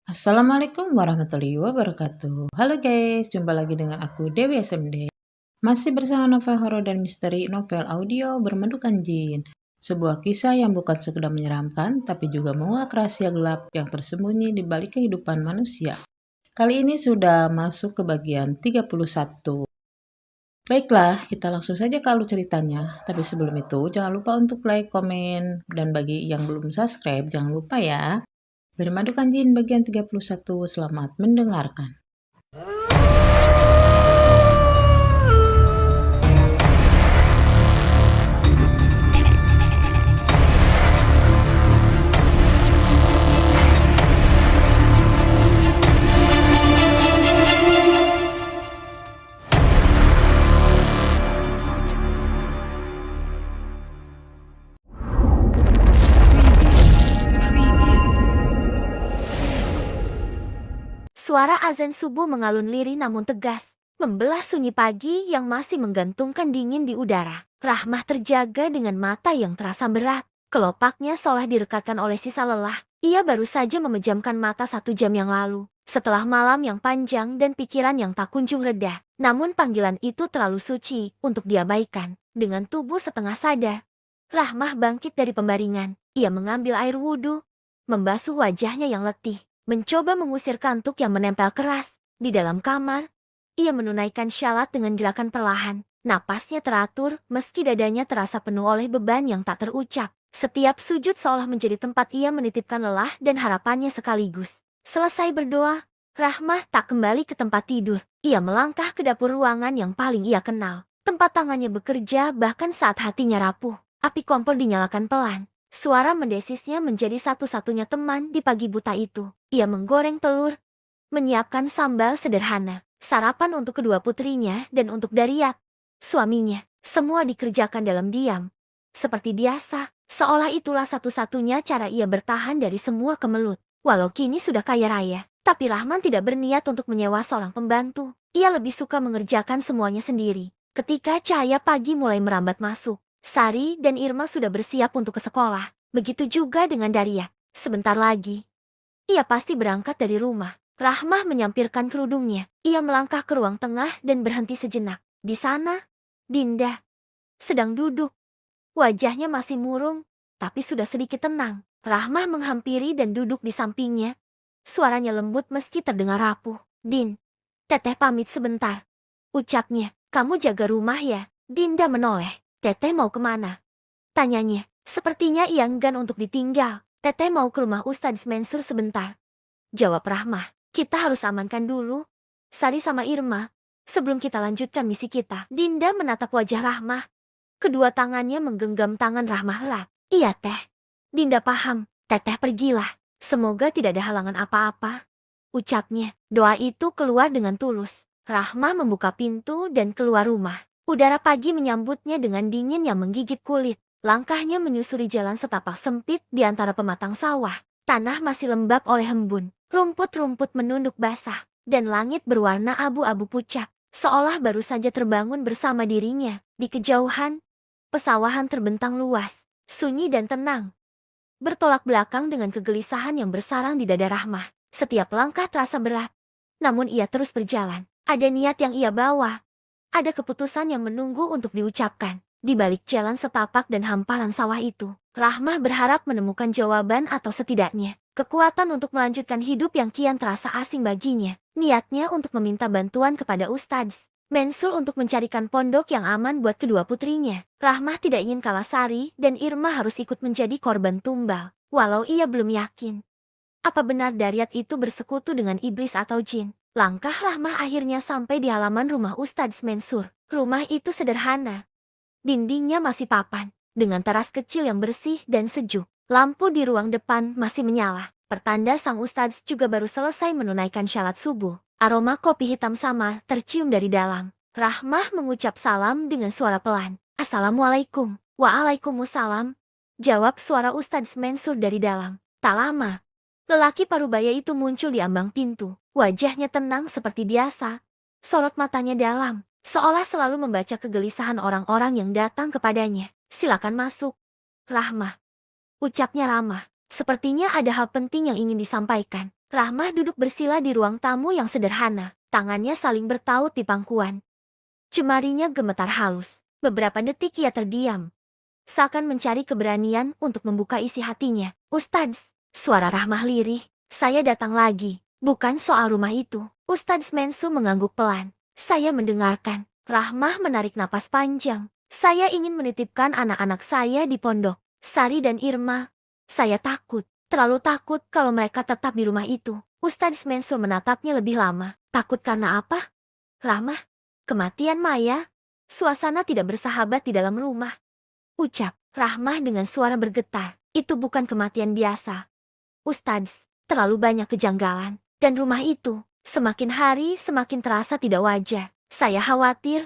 Assalamualaikum warahmatullahi wabarakatuh. Halo guys, jumpa lagi dengan aku Dewi SMD. Masih bersama novel horor dan misteri novel audio Bermendukan Jin. Sebuah kisah yang bukan sekedar menyeramkan, tapi juga menguak rahasia gelap yang tersembunyi di balik kehidupan manusia. Kali ini sudah masuk ke bagian 31. Baiklah, kita langsung saja ke alur ceritanya. Tapi sebelum itu, jangan lupa untuk like, komen, dan bagi yang belum subscribe, jangan lupa ya. Bermadukan Jin bagian 31, selamat mendengarkan. Suara azan subuh mengalun lirih namun tegas, membelah sunyi pagi yang masih menggantungkan dingin di udara. Rahmah terjaga dengan mata yang terasa berat. Kelopaknya seolah direkatkan oleh sisa lelah. Ia baru saja memejamkan mata 1 jam yang lalu, setelah malam yang panjang dan pikiran yang tak kunjung reda. Namun panggilan itu terlalu suci untuk diabaikan. Dengan tubuh setengah sadar, Rahmah bangkit dari pembaringan. Ia mengambil air wudhu, membasuh wajahnya yang letih. Mencoba mengusir kantuk yang menempel keras. Di dalam kamar, ia menunaikan syalat dengan gerakan perlahan. Napasnya teratur meski dadanya terasa penuh oleh beban yang tak terucap. Setiap sujud seolah menjadi tempat ia menitipkan lelah dan harapannya sekaligus. Selesai berdoa, Rahmah tak kembali ke tempat tidur. Ia melangkah ke dapur ruangan yang paling ia kenal. Tempat tangannya bekerja bahkan saat hatinya rapuh. Api kompor dinyalakan pelan. Suara mendesisnya menjadi satu-satunya teman di pagi buta itu. Ia menggoreng telur, menyiapkan sambal sederhana, sarapan untuk kedua putrinya dan untuk Daryat, suaminya. Semua dikerjakan dalam diam. Seperti biasa, seolah itulah satu-satunya cara ia bertahan dari semua kemelut. Walau kini sudah kaya raya, tapi Rahman tidak berniat untuk menyewa seorang pembantu. Ia lebih suka mengerjakan semuanya sendiri. Ketika cahaya pagi mulai merambat masuk, Sari dan Irma sudah bersiap untuk ke sekolah. Begitu juga dengan Daryat. Sebentar lagi, ia pasti berangkat dari rumah. Rahmah menyampirkan kerudungnya. Ia melangkah ke ruang tengah dan berhenti sejenak. Di sana, Dinda sedang duduk. Wajahnya masih murung, tapi sudah sedikit tenang. Rahmah menghampiri dan duduk di sampingnya. Suaranya lembut meski terdengar rapuh. Din, Teteh pamit sebentar, ucapnya. Kamu jaga rumah ya? Dinda menoleh. Teteh mau kemana? Tanyanya. Sepertinya ia enggan untuk ditinggal. Teteh mau ke rumah Ustadz Mensur sebentar, jawab Rahmah. Kita harus amankan dulu Sari sama Irma sebelum kita lanjutkan misi kita. Dinda menatap wajah Rahmah. Kedua tangannya menggenggam tangan Rahmah erat. Iya teh. Dinda paham. Teteh pergilah. Semoga tidak ada halangan apa-apa, ucapnya. Doa itu keluar dengan tulus. Rahmah membuka pintu dan keluar rumah. Udara pagi menyambutnya dengan dingin yang menggigit kulit. Langkahnya menyusuri jalan setapak sempit di antara pematang sawah. Tanah masih lembab oleh embun. Rumput-rumput menunduk basah. Dan langit berwarna abu-abu pucat, seolah baru saja terbangun bersama dirinya. Di kejauhan, pesawahan terbentang luas, sunyi dan tenang, bertolak belakang dengan kegelisahan yang bersarang di dada Rahmah. Setiap langkah terasa berat, namun ia terus berjalan. Ada niat yang ia bawa. Ada keputusan yang menunggu untuk diucapkan. Di balik jalan setapak dan hamparan sawah itu, Rahmah berharap menemukan jawaban atau setidaknya kekuatan untuk melanjutkan hidup yang kian terasa asing baginya. Niatnya untuk meminta bantuan kepada Ustadz Mensur untuk mencarikan pondok yang aman buat kedua putrinya. Rahmah tidak ingin kalah Sari dan Irma harus ikut menjadi korban tumbal. Walau ia belum yakin apa benar Daryat itu bersekutu dengan iblis atau jin. Langkah Rahmah akhirnya sampai di halaman rumah Ustadz Mensur. Rumah itu sederhana. Dindingnya masih papan, dengan teras kecil yang bersih dan sejuk. Lampu di ruang depan masih menyala. Pertanda sang Ustadz juga baru selesai menunaikan syalat subuh. Aroma kopi hitam samar tercium dari dalam. Rahmah mengucap salam dengan suara pelan. Assalamualaikum. Waalaikumsalam, jawab suara Ustadz Mensur dari dalam. Tak lama, lelaki parubaya itu muncul di ambang pintu. Wajahnya tenang seperti biasa. Sorot matanya dalam, seolah selalu membaca kegelisahan orang-orang yang datang kepadanya. Silakan masuk, Rahmah, ucapnya ramah. Sepertinya ada hal penting yang ingin disampaikan. Rahmah duduk bersila di ruang tamu yang sederhana. Tangannya saling bertaut di pangkuan. Jemarinya gemetar halus. Beberapa detik ia terdiam, seakan mencari keberanian untuk membuka isi hatinya. Ustadz, suara Rahmah lirih. Saya datang lagi. Bukan soal rumah itu. Ustadz Mensu mengangguk pelan. Saya mendengarkan. Rahmah menarik napas panjang. Saya ingin menitipkan anak-anak saya di pondok. Sari dan Irma. Saya takut. Terlalu takut kalau mereka tetap di rumah itu. Ustadz Mensu menatapnya lebih lama. Takut karena apa? Rahmah, kematian Maya. Suasana tidak bersahabat di dalam rumah. Ucap Rahmah dengan suara bergetar. Itu bukan kematian biasa. Ustadz, terlalu banyak kejanggalan. Dan rumah itu, semakin hari semakin terasa tidak wajar. Saya khawatir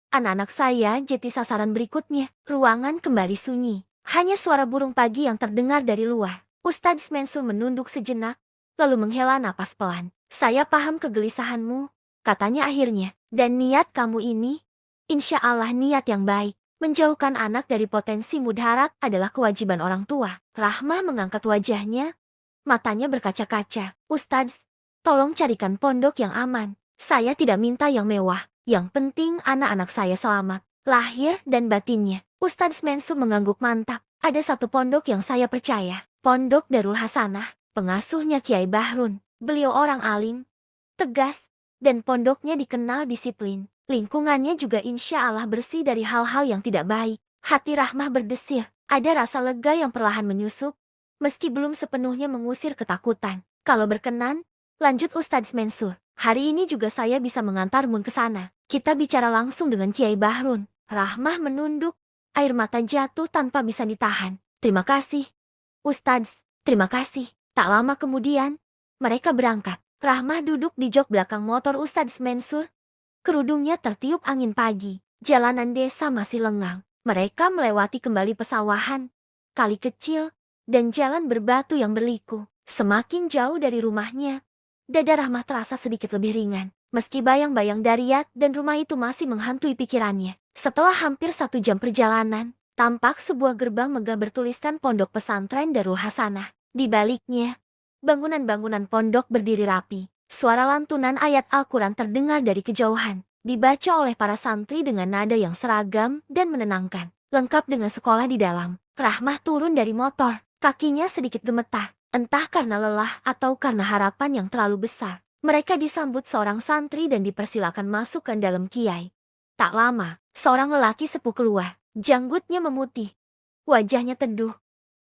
anak-anak saya jadi sasaran berikutnya. Ruangan kembali sunyi. Hanya suara burung pagi yang terdengar dari luar. Ustadz Mensul menunduk sejenak, lalu menghela napas pelan. Saya paham kegelisahanmu, katanya akhirnya. Dan niat kamu ini, insya Allah niat yang baik. Menjauhkan anak dari potensi mudarat adalah kewajiban orang tua. Rahmah mengangkat wajahnya, matanya berkaca-kaca. Ustadz, tolong carikan pondok yang aman. Saya tidak minta yang mewah. Yang penting anak-anak saya selamat, lahir dan batinnya. Ustadz Mensu mengangguk mantap. Ada satu pondok yang saya percaya. Pondok Darul Hasanah. Pengasuhnya Kiai Bahrun. Beliau orang alim, tegas, dan pondoknya dikenal disiplin. Lingkungannya juga insya Allah bersih dari hal-hal yang tidak baik. Hati Rahmah berdesir. Ada rasa lega yang perlahan menyusup, meski belum sepenuhnya mengusir ketakutan. Kalau berkenan, lanjut Ustadz Mensur. Hari ini juga saya bisa mengantarmu ke sana. Kita bicara langsung dengan Kiai Bahrun. Rahmah menunduk, air mata jatuh tanpa bisa ditahan. Terima kasih, Ustadz. Terima kasih. Tak lama kemudian, mereka berangkat. Rahmah duduk di jok belakang motor Ustadz Mensur. Kerudungnya tertiup angin pagi. Jalanan desa masih lengang. Mereka melewati kembali pesawahan, kali kecil, dan jalan berbatu yang berliku. Semakin jauh dari rumahnya, dada Rahmah terasa sedikit lebih ringan. Meski bayang-bayang Daryat dan rumah itu masih menghantui pikirannya. Setelah hampir 1 jam perjalanan, tampak sebuah gerbang megah bertuliskan Pondok Pesantren Darul Hasanah. Di baliknya, bangunan-bangunan pondok berdiri rapi. Suara lantunan ayat Al-Quran terdengar dari kejauhan, dibaca oleh para santri dengan nada yang seragam dan menenangkan. Lengkap dengan sekolah di dalam. Rahmah turun dari motor, kakinya sedikit gemetar. Entah karena lelah atau karena harapan yang terlalu besar. Mereka disambut seorang santri dan dipersilakan masuk ke dalam kiai. Tak lama, seorang lelaki sepuh keluar. Janggutnya memutih, wajahnya teduh,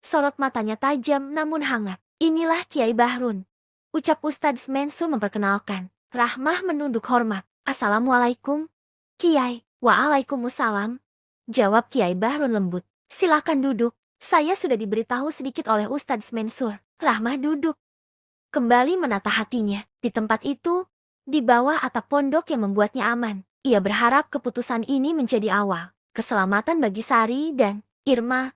sorot matanya tajam namun hangat. Inilah Kiai Bahrun, ucap Ustadz Mensur memperkenalkan. Rahmah menunduk hormat. Assalamualaikum, Kiai. Waalaikumsalam, jawab Kiai Bahrun lembut. Silakan duduk. Saya sudah diberitahu sedikit oleh Ustadz Mensur. Rahmah duduk, kembali menata hatinya. Di tempat itu, di bawah atap pondok yang membuatnya aman. Ia berharap keputusan ini menjadi awal keselamatan bagi Sari dan Irma.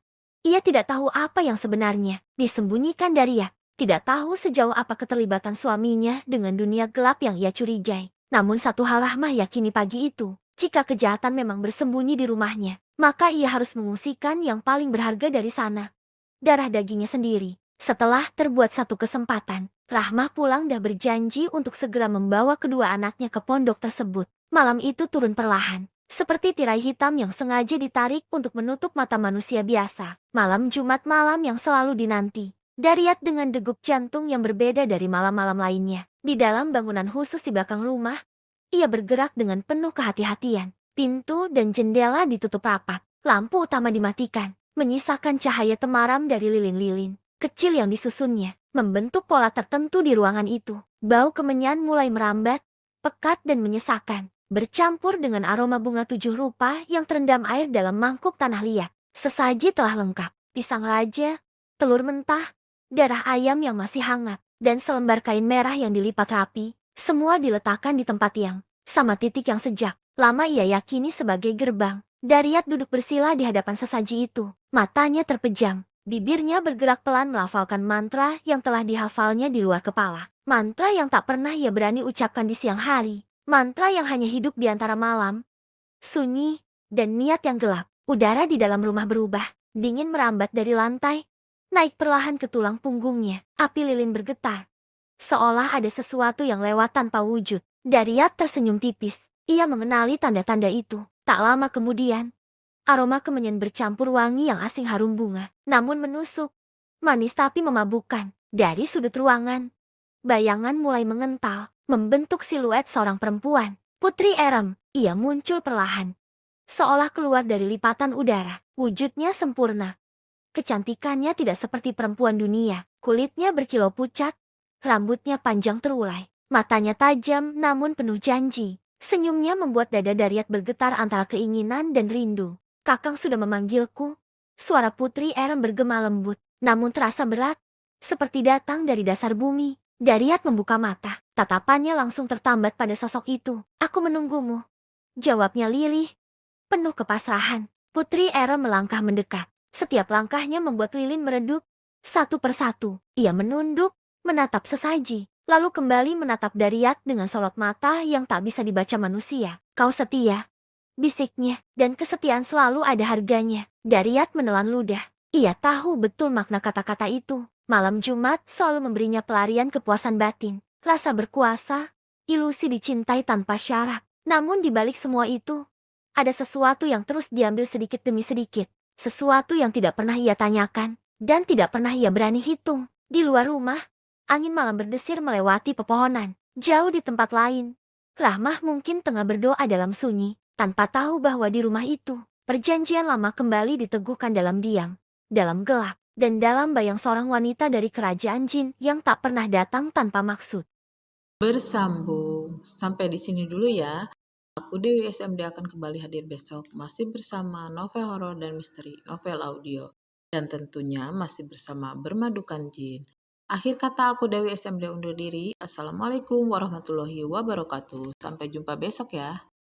Ia tidak tahu apa yang sebenarnya disembunyikan Daryat. Tidak tahu sejauh apa keterlibatan suaminya dengan dunia gelap yang ia curigai. Namun satu hal Rahmah yakini pagi itu, jika kejahatan memang bersembunyi di rumahnya, maka ia harus mengungsikan yang paling berharga dari sana, darah dagingnya sendiri. Setelah terbuat satu kesempatan, Rahmah pulang dah berjanji untuk segera membawa kedua anaknya ke pondok tersebut. Malam itu turun perlahan, seperti tirai hitam yang sengaja ditarik untuk menutup mata manusia biasa. Malam Jumat malam yang selalu dinanti. Daryat dengan degup jantung yang berbeda dari malam-malam lainnya. Di dalam bangunan khusus di belakang rumah, ia bergerak dengan penuh kehati-hatian. Pintu dan jendela ditutup rapat. Lampu utama dimatikan, menyisakan cahaya temaram dari lilin-lilin kecil yang disusunnya, membentuk pola tertentu di ruangan itu. Bau kemenyan mulai merambat, pekat dan menyesakan, bercampur dengan aroma bunga 7 rupa yang terendam air dalam mangkuk tanah liat. Sesaji telah lengkap, pisang raja, telur mentah, darah ayam yang masih hangat, dan selembar kain merah yang dilipat rapi. Semua diletakkan di tempat yang sama titik yang sejak lama ia yakini sebagai gerbang. Daryat duduk bersila di hadapan sesaji itu, matanya terpejam. Bibirnya bergerak pelan melafalkan mantra yang telah dihafalnya di luar kepala. Mantra yang tak pernah ia berani ucapkan di siang hari. Mantra yang hanya hidup di antara malam, sunyi, dan niat yang gelap. Udara di dalam rumah berubah. Dingin merambat dari lantai, naik perlahan ke tulang punggungnya. Api lilin bergetar, Seolah ada sesuatu yang lewat tanpa wujud. Daryat tersenyum tipis. Ia mengenali tanda-tanda itu. Tak lama kemudian, aroma kemenyan bercampur wangi yang asing harum bunga. Namun menusuk. Manis tapi memabukkan. Dari sudut ruangan, bayangan mulai mengental, membentuk siluet seorang perempuan. Putri Erem, ia muncul perlahan. Seolah keluar dari lipatan udara. Wujudnya sempurna. Kecantikannya tidak seperti perempuan dunia. Kulitnya berkilau pucat, rambutnya panjang terulai. Matanya tajam namun penuh janji. Senyumnya membuat dada Daryat bergetar antara keinginan dan rindu. Kakang sudah memanggilku. Suara Putri Erem bergema lembut, namun terasa berat, seperti datang dari dasar bumi. Daryat membuka mata. Tatapannya langsung tertambat pada sosok itu. Aku menunggumu, jawabnya lirih, penuh kepasrahan. Putri Erem melangkah mendekat. Setiap langkahnya membuat lilin meredup. Satu persatu, ia menunduk, menatap sesaji, lalu kembali menatap Daryat dengan sorot mata yang tak bisa dibaca manusia. Kau setia, bisiknya, dan kesetiaan selalu ada harganya. Daryat menelan ludah. Ia tahu betul makna kata-kata itu. Malam Jumat selalu memberinya pelarian kepuasan batin. Rasa berkuasa, ilusi dicintai tanpa syarat. Namun di balik semua itu, ada sesuatu yang terus diambil sedikit demi sedikit. Sesuatu yang tidak pernah ia tanyakan, dan tidak pernah ia berani hitung. Di luar rumah, angin malam berdesir melewati pepohonan. Jauh di tempat lain, Rahmah mungkin tengah berdoa dalam sunyi, tanpa tahu bahwa di rumah itu, perjanjian lama kembali diteguhkan dalam diam, dalam gelap, dan dalam bayang seorang wanita dari kerajaan jin yang tak pernah datang tanpa maksud. Bersambung. Sampai di sini dulu ya. Aku Dewi SMD akan kembali hadir besok masih bersama novel horor dan misteri, novel audio. Dan tentunya masih bersama Bermadukan Jin. Akhir kata aku Dewi SMD undur diri. Assalamualaikum warahmatullahi wabarakatuh. Sampai jumpa besok ya.